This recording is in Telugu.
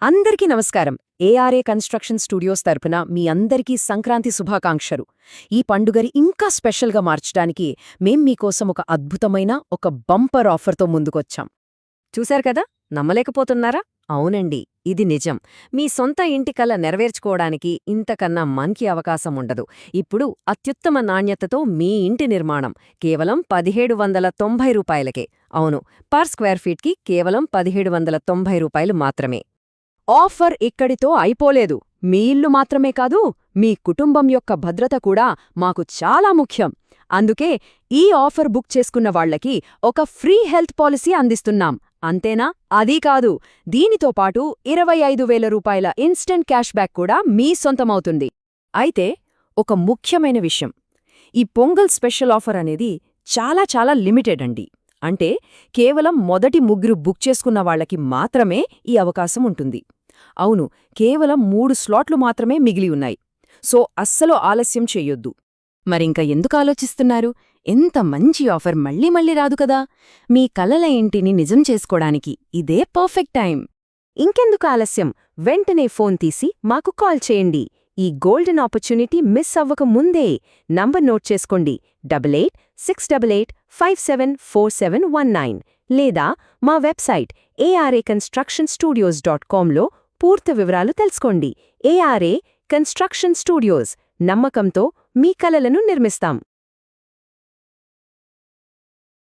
అందరికీ నమస్కారం. ఏఆర్ఏ కన్‌స్ట్రక్షన్ స్టూడియోస్ తరపున మీ అందరికీ సంక్రాంతి శుభాకాంక్షలు. ఈ పండుగని ఇంకా స్పెషల్‌గా మార్చడానికి మేం మీకోసం ఒక అద్భుతమైన ఒక బంపర్ ఆఫర్‌తో ముందుకొచ్చాం. చూశారు కదా, నమ్మలేకపోతున్నారా? అవునండి, ఇది నిజం. మీ సొంత ఇంటి కల నెరవేర్చుకోవడానికి ఇంతకన్నా మంచి అవకాశం ఉండదు. ఇప్పుడు అత్యుత్తమ నాణ్యతతో మీ ఇంటి నిర్మాణం కేవలం రూ. 1790. అవును, పర్ స్క్వేర్ ఫీట్కి కేవలం రూ. 1790 మాత్రమే. ఆఫర్ ఇక్కడితో అయిపోలేదు. మీ ఇల్లు మాత్రమే కాదు, మీ కుటుంబం యొక్క భద్రత కూడా మాకు చాలా ముఖ్యం. అందుకే ఈ ఆఫర్ బుక్ చేసుకున్న వాళ్లకి ఒక ఫ్రీ హెల్త్ పాలసీ అందిస్తున్నాం. అంతేనా? అదీ కాదు, దీనితో పాటు రూ. 25,000 ఇన్స్టెంట్ క్యాష్ బ్యాక్ కూడా మీ సొంతమవుతుంది. అయితే ఒక ముఖ్యమైన విషయం, ఈ పొంగల్ స్పెషల్ ఆఫర్ అనేది చాలా లిమిటెడ్ అండి. అంటే కేవలం మొదటి 3 బుక్ చేసుకున్న వాళ్లకి మాత్రమే ఈ అవకాశం ఉంటుంది. అవును, కేవలం 3 స్లాట్లు మాత్రమే మిగిలి ఉన్నాయి. సో అస్సలు ఆలస్యం చెయ్యొద్దు. మరింక ఎందుకు ఆలోచిస్తున్నారు? ఎంత మంచి ఆఫర్ మళ్ళీ రాదు కదా! మీ కలల ఇంటిని నిజం చేసుకోడానికి ఇదే పర్ఫెక్ట్ టైం. ఇంకెందుకు ఆలస్యం? వెంటనే ఫోన్ తీసి మాకు కాల్ చేయండి. ఈ గోల్డెన్ ఆపర్చునిటీ మిస్ అవ్వక ముందే నంబర్ నోట్ చేసుకోండి: 8868574719 లేదా మా వెబ్సైట్ arconstructionstudios.comలో పూర్తి వివరాలు తెలుసుకోండి. ఏఆర్ఏ కన్‌స్ట్రక్షన్ స్టూడియోస్, నమ్మకంతో మీ కలలను నిర్మిస్తాం.